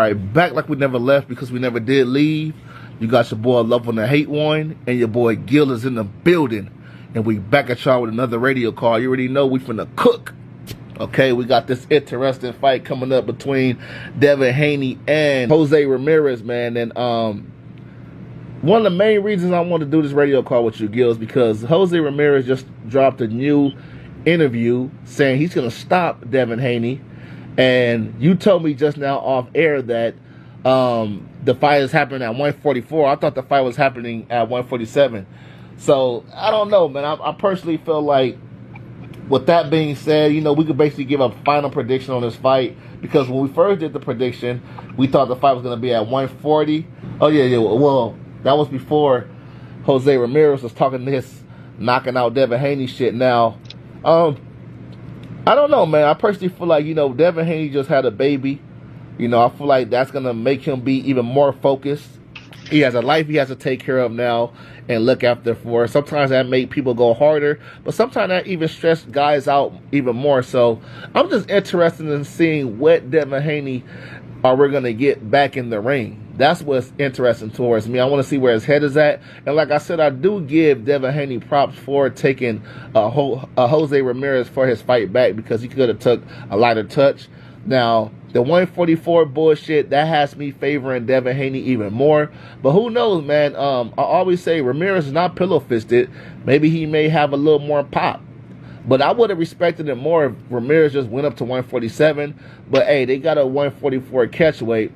right, back like we never left because we never did leave. You got your boy Love on the Hate One, and your boy Gil is in the building. And we back at y'all with another radio call. You already know we finna cook. Okay, we got this interesting fight coming up between Devin Haney and Jose Ramirez, man. And one of the main reasons I want to do this radio call with you, Gil, is because Jose Ramirez just dropped a new interview saying he's gonna stop Devin Haney. And you told me just now off air that the fight is happening at 144. I thought the fight was happening at 147. So, I don't know, man. I personally feel like, with that being said, you know, we could basically give a final prediction on this fight. Because when we first did the prediction, we thought the fight was going to be at 140. Oh, yeah. Well, that was before Jose Ramirez was talking this knocking out Devin Haney shit. Now, I don't know, man. I personally feel like, you know, Devin Haney just had a baby. You know, I feel like that's going to make him be even more focused. He has a life he has to take care of now and look after for. Sometimes that make people go harder, but sometimes that even stress guys out even more. So I'm just interested in seeing what Devin Haney are we going to get back in the ring. That's what's interesting towards me. I want to see where his head is at. And like I said, I do give Devin Haney props for taking Jose Ramirez for his fight back, because he could have took a lighter touch. Now, the 144 bullshit, that has me favoring Devin Haney even more. But who knows, man? I always say Ramirez is not pillow-fisted. Maybe he may have a little more pop. But I would have respected it more if Ramirez just went up to 147. But, hey, they got a 144 catch weight.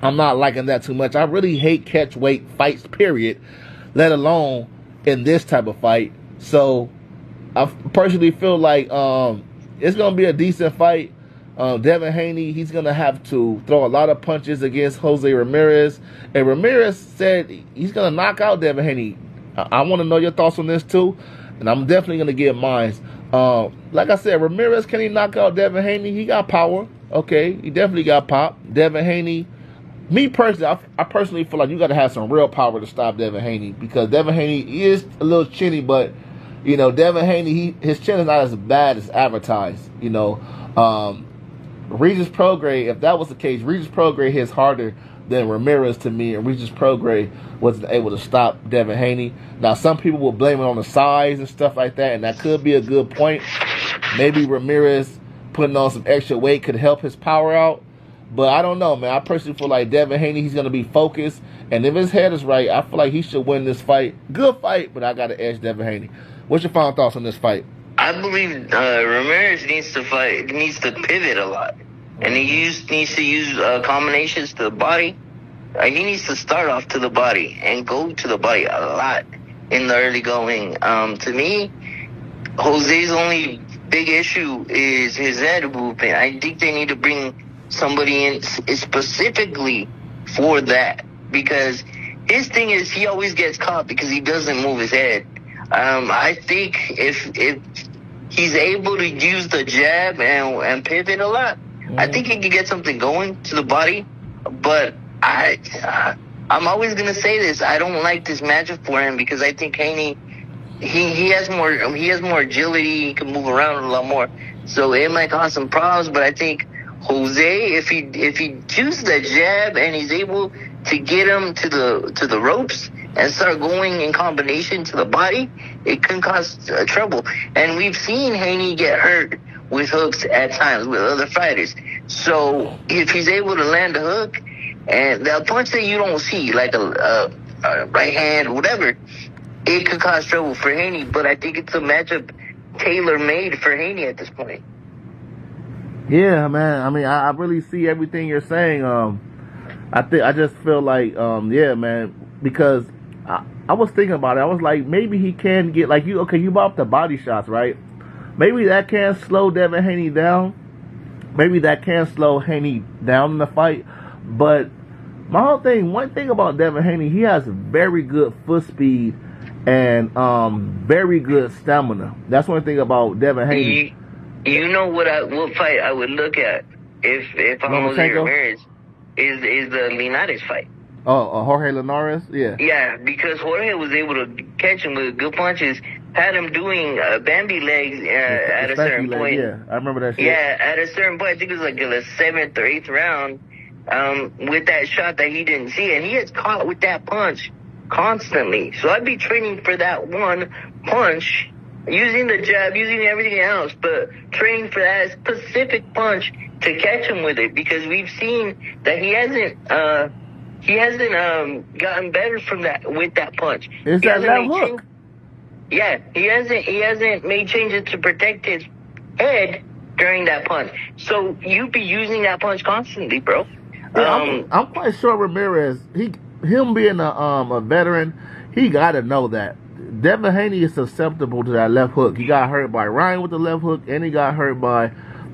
I'm not liking that too much. I really hate catch weight fights, period, let alone in this type of fight. So I personally feel like it's going to be a decent fight. Devin Haney, he's going to have to throw a lot of punches against Jose Ramirez. And Ramirez said he's going to knock out Devin Haney. I want to know your thoughts on this too. And I'm definitely going to give mine. Like I said, Ramirez, can he knock out Devin Haney? He got power. Okay, he definitely got pop. Devin Haney, me personally, I personally feel like you got to have some real power to stop Devin Haney, because Devin Haney is a little chinny, but, you know, Devin Haney, his chin is not as bad as advertised, you know. Regis Prograis, if that was the case, Regis Prograis hits harder than Ramirez to me, and Regis Prograis wasn't able to stop Devin Haney. Now, some people will blame it on the size and stuff like that, and that could be a good point. Maybe Ramirez putting on some extra weight could help his power out. But I don't know, man. I personally feel like Devin Haney, he's going to be focused. And if his head is right, I feel like he should win this fight. Good fight, but I got to edge Devin Haney. What's your final thoughts on this fight? I believe Ramirez needs to pivot a lot. And he needs to use combinations to the body. He needs to start off to the body and go to the body a lot in the early going. To me, Jose's only big issue is his head movement. I think they need to bring somebody in specifically for that, because his thing is he always gets caught because he doesn't move his head. I think if he's able to use the jab and pivot a lot, I think he can get something going to the body. But I'm always gonna say this: I don't like this matchup for him, because I think Haney he has more agility. He can move around a lot more, so it might cause some problems. But I think Jose, if he chooses the jab and he's able to get him to the ropes and start going in combination to the body, it can cause trouble. And we've seen Haney get hurt with hooks at times with other fighters. So if he's able to land a hook and the punch that you don't see, like a right hand or whatever, it could cause trouble for Haney. But I think it's a matchup tailor-made for Haney at this point. Yeah, man. I mean, I really see everything you're saying. I just feel like, yeah, man, because I was thinking about it. I was like, maybe he can get, like, you brought up the body shots, right? Maybe that can slow Devin Haney down. Maybe that can slow Haney down in the fight. But my whole thing, one thing about Devin Haney, he has very good foot speed and very good stamina. That's one thing about Devin Haney. You know what fight I would look at if I'm Jose Ramirez is the Linares fight. Oh, Jorge Linares? Yeah. Yeah, because Jorge was able to catch him with good punches, had him doing Bambi legs at a certain point. Yeah, I remember that shit. Yeah, at a certain point, I think it was like the 7th or 8th round, with that shot that he didn't see, and he gets caught with that punch constantly. So I'd be training for that one punch, using the jab, using everything else, but training for that specific punch to catch him with it, because we've seen that he hasn't gotten better from that with that punch. Is that left hook? Yeah, he hasn't made changes to protect his head during that punch. So you be using that punch constantly, bro. Yeah, I'm quite sure Ramirez, him being a veteran, he got to know that Devin Haney is susceptible to that left hook. He got hurt by Ryan with the left hook, and he got hurt by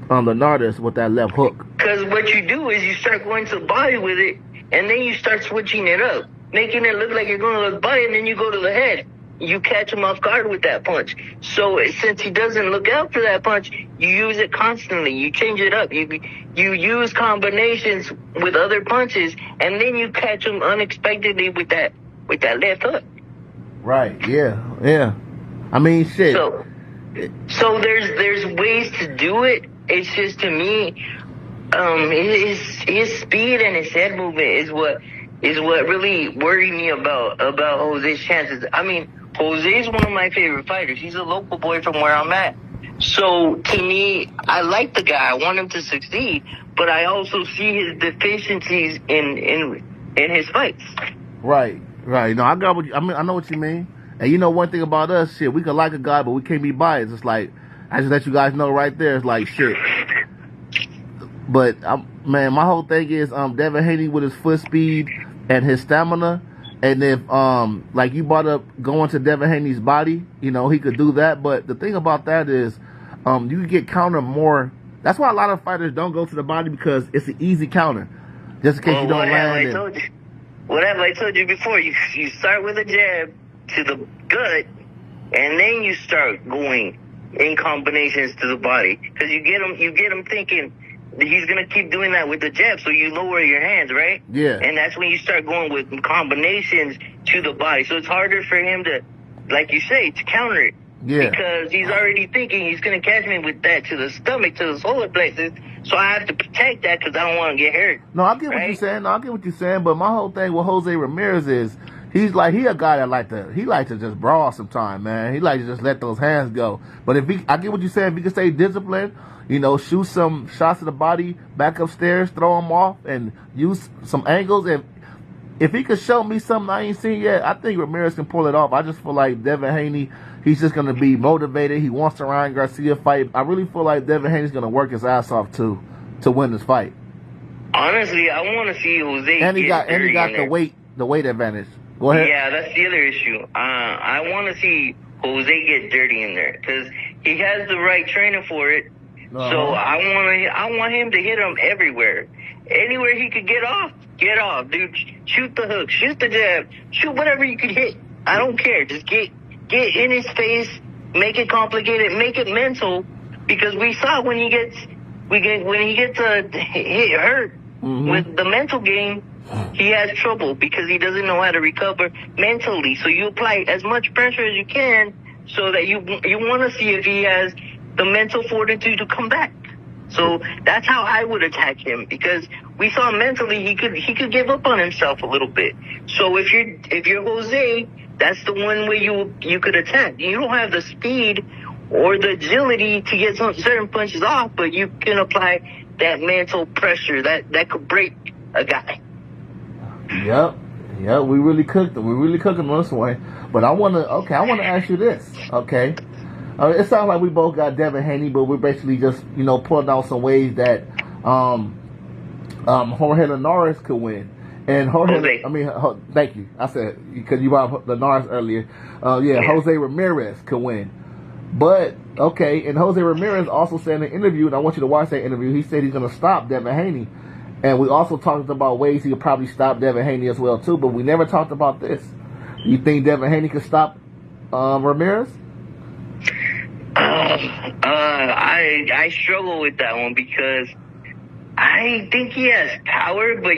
Leonardis with that left hook. Because what you do is you start going to the body with it, and then you start switching it up, making it look like you're going to the body, and then you go to the head. You catch him off guard with that punch. So since he doesn't look out for that punch, you use it constantly. You change it up. You use combinations with other punches, and then you catch him unexpectedly with that left hook. Right. Yeah. I mean, shit. So there's ways to do it. It's just, to me, his speed and his head movement is what really worried me about Jose's chances. I mean, Jose's one of my favorite fighters. He's a local boy from where I'm at. So to me, I like the guy. I want him to succeed, but I also see his deficiencies in his fights. Right. No, I know what you mean. And you know one thing about us, shit, we can like a guy, but we can't be biased. It's like, I just let you guys know right there. It's like, shit. But man, my whole thing is Devin Haney with his foot speed and his stamina. And if, like you brought up going to Devin Haney's body, you know, he could do that. But the thing about that is, you can get counter more. That's why a lot of fighters don't go to the body, because it's an easy counter. Just in case you don't land. What have I told you before? You start with a jab to the gut, and then you start going in combinations to the body. Because you get him thinking he's going to keep doing that with the jab, so you lower your hands, right? Yeah. And that's when you start going with combinations to the body. So it's harder for him to, like you say, to counter it. Yeah. Because he's already thinking he's going to catch me with that to the stomach, to the solar plexus. So I have to protect that because I don't want to get hurt. No, I get what you're saying. But my whole thing with Jose Ramirez is he a guy that like to just brawl sometime, man. He like to just let those hands go. But I get what you're saying. If he can stay disciplined, you know, shoot some shots to the body, back upstairs, throw him off, and use some angles. And if he could show me something I ain't seen yet, I think Ramirez can pull it off. I just feel like Devin Haney, he's just going to be motivated. He wants the Ryan Garcia fight. I really feel like Devin Haney's going to work his ass off to win this fight. Honestly, I want to see Jose. And he got the weight advantage. Go ahead. Yeah, that's the other issue. I want to see Jose get dirty in there because he has the right trainer for it. Uh-huh. So I want him to hit him everywhere. Anywhere he could get off, dude. Shoot the hook, shoot the jab, shoot whatever you could hit. I don't care. Just get in his face, make it complicated, make it mental, because we saw when he gets hit hurt with the mental game, he has trouble because he doesn't know how to recover mentally. So you apply as much pressure as you can so that you want to see if he has the mental fortitude to come back. So that's how I would attack him, because we saw mentally he could give up on himself a little bit. So if you're Jose, that's the one way you could attack. You don't have the speed or the agility to get certain punches off, but you can apply that mental pressure that could break a guy. Yep, we really cooked him. We really cooked him this way. But I want to ask you this, okay? It sounds like we both got Devin Haney, but we're basically just, you know, pulling out some ways that Jorge Linares could win. And thank you. I said, because you brought up Linares earlier. Jose Ramirez could win. But, okay, and Jose Ramirez also said in an interview, and I want you to watch that interview, he said he's going to stop Devin Haney. And we also talked about ways he could probably stop Devin Haney as well, too, but we never talked about this. You think Devin Haney could stop Ramirez? I struggle with that one because I think he has power, but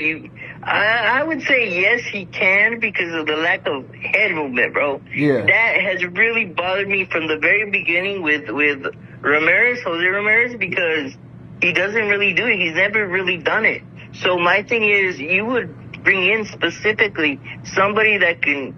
I would say yes, he can because of the lack of head movement, bro. Yeah. That has really bothered me from the very beginning with Ramirez, Jose Ramirez, because he doesn't really do it. He's never really done it. So my thing is, you would bring in specifically somebody that can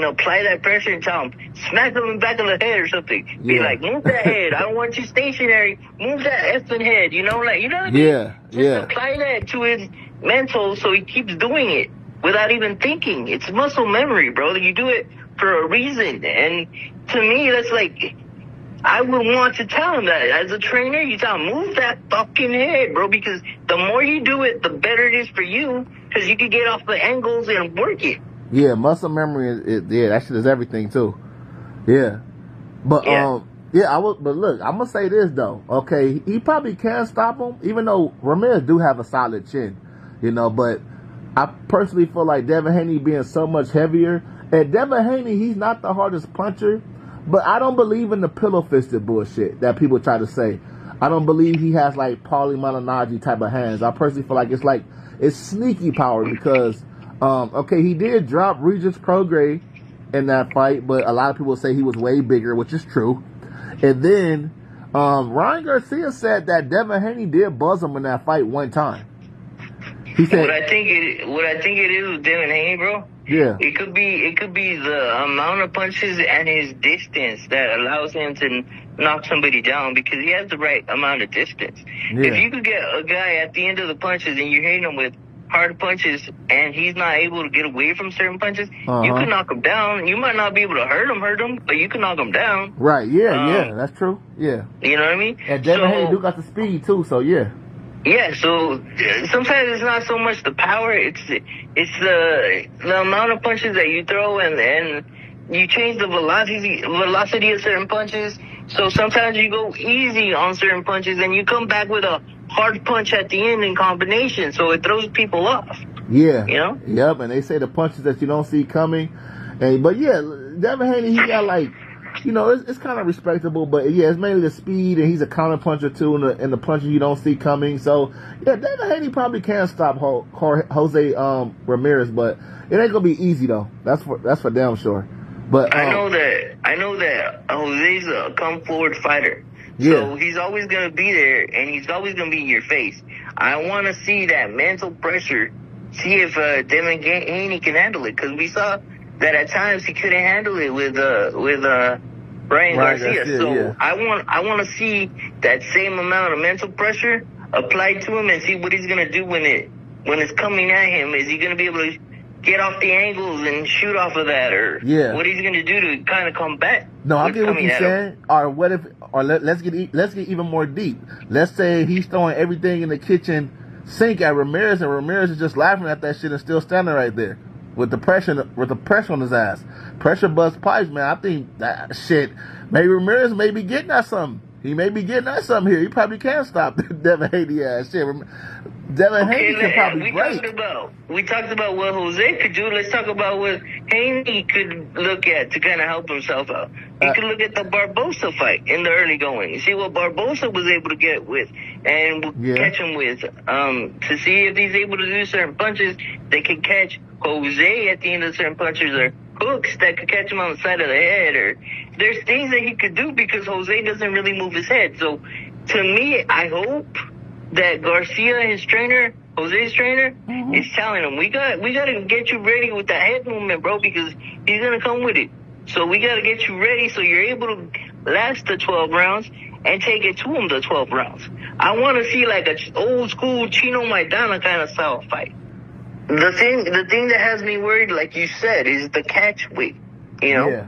apply that pressure and tell him, smack him in the back of the head or something. Yeah. Be like, move that head. I don't want you stationary. Move that effing head. You know, like, you know what I mean? Yeah, Just apply that to his mental so he keeps doing it without even thinking. It's muscle memory, bro. You do it for a reason. And to me, that's like, I would want to tell him that. As a trainer, you tell him, move that fucking head, bro, because the more you do it, the better it is for you, because you can get off the angles and work it. Yeah, muscle memory that shit is everything too. Yeah. But but look, I'm gonna say this though. Okay, he probably can stop him, even though Ramirez do have a solid chin, you know, but I personally feel like Devin Haney being so much heavier. And Devin Haney, he's not the hardest puncher, but I don't believe in the pillow-fisted bullshit that people try to say. I don't believe he has like Paulie Malignaggi type of hands. I personally feel like it's sneaky power because, he did drop Regis Prograis in that fight, but a lot of people say he was way bigger, which is true. And then Ryan Garcia said that Devin Haney did buzz him in that fight one time. He said, what I think it is with Devin Haney, bro. Yeah. It could be the amount of punches and his distance that allows him to knock somebody down because he has the right amount of distance. Yeah. If you could get a guy at the end of the punches and you're hitting him with hard punches and he's not able to get away from certain punches, you can knock him down. You might not be able to hurt him, but you can knock him down. Right, yeah, that's true. Yeah. You know what I mean? And Devin Haney do got the speed too, so yeah. Yeah, so sometimes it's not so much the power, it's the amount of punches that you throw and you change the velocity of certain punches. So sometimes you go easy on certain punches and you come back with a hard punch at the end in combination, so it throws people off. Yeah. You know? Yep, and they say the punches that you don't see coming. But yeah, Devin Haney, he got like, you know, it's kind of respectable, but yeah, it's mainly the speed, and he's a counter puncher too, and the punches you don't see coming. So yeah, Devin Haney probably can stop Jose Ramirez, but it ain't gonna be easy though. That's for damn sure. But I know that Jose's a come forward fighter. Yeah. So he's always gonna be there, and he's always gonna be in your face. I want to see that mental pressure. See if Devin Haney can handle it, because we saw that at times he couldn't handle it with Ryan Garcia. So yeah. I want to see that same amount of mental pressure applied to him and see what he's gonna do when it's coming at him. Is he gonna be able to get off the angles and shoot off of that, or what he's gonna do to kind of combat? No, I get what you're saying. Let's get even more deep. Let's say he's throwing everything in the kitchen sink at Ramirez, and Ramirez is just laughing at that shit and still standing right there with the pressure on his ass. Pressure bust pipes, man. I think that shit. Maybe Ramirez may be getting at something. He may be getting at something here. He probably can't stop Devin Haney ass shit. Devin Haney can probably break. We talked about what Jose could do. Let's talk about what Haney could look at to kind of help himself out. He could look at the Barbosa fight in the early going. You see what Barbosa was able to get with and catch him with. To see if he's able to do certain punches that can catch Jose at the end of certain punches, or hooks that could catch him on the side of the head, or there's things that he could do because Jose doesn't really move his head. So to me, I hope that Garcia, his trainer, Jose's trainer, is telling him, we got to get you ready with that head movement, bro, because he's going to come with it. So we got to get you ready so you're able to last the 12 rounds and take it to him the 12 rounds. I want to see like a old school Chino Maidana kind of style fight. The thing that has me worried, like you said, is the catch weight, you know? Yeah.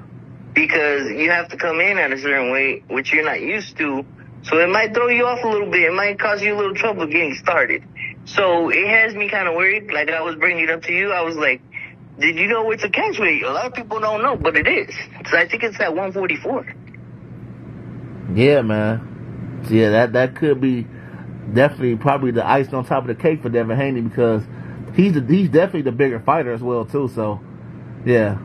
Because you have to come in at a certain weight, which you're not used to. So it might throw you off a little bit. It might cause you a little trouble getting started. So it has me kind of worried. Like I was bringing it up to you. I was like, did you know it's a catch weight? A lot of people don't know, but it is. So I think it's at 144. Yeah, man. So yeah, that could be definitely probably the icing on top of the cake for Devin Haney, because he's definitely the bigger fighter as well too. So yeah.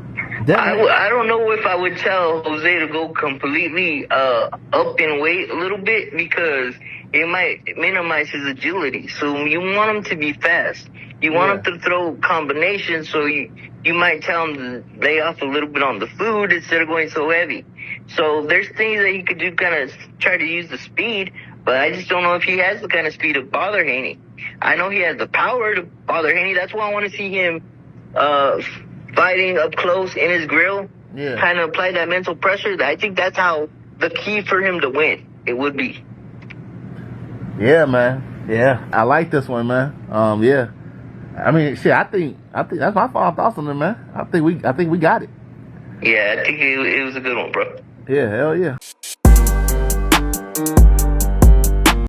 I don't know if I would tell Jose to go completely up in weight a little bit, because it might minimize his agility. So you want him to be fast. You want him to throw combinations, so you might tell him to lay off a little bit on the food instead of going so heavy. So there's things that he could do, kind of try to use the speed, but I just don't know if he has the kind of speed to bother Haney. I know he has the power to bother Haney. That's why I want to see him fighting up close in his grill. Yeah. Kind of apply that mental pressure. I think that's how the key for him to win. It would be. Yeah, man. Yeah, I like this one, man. Yeah. I mean, shit. I think that's my final thoughts on it, man. I think we got it. Yeah, I think it was a good one, bro. Yeah, hell yeah.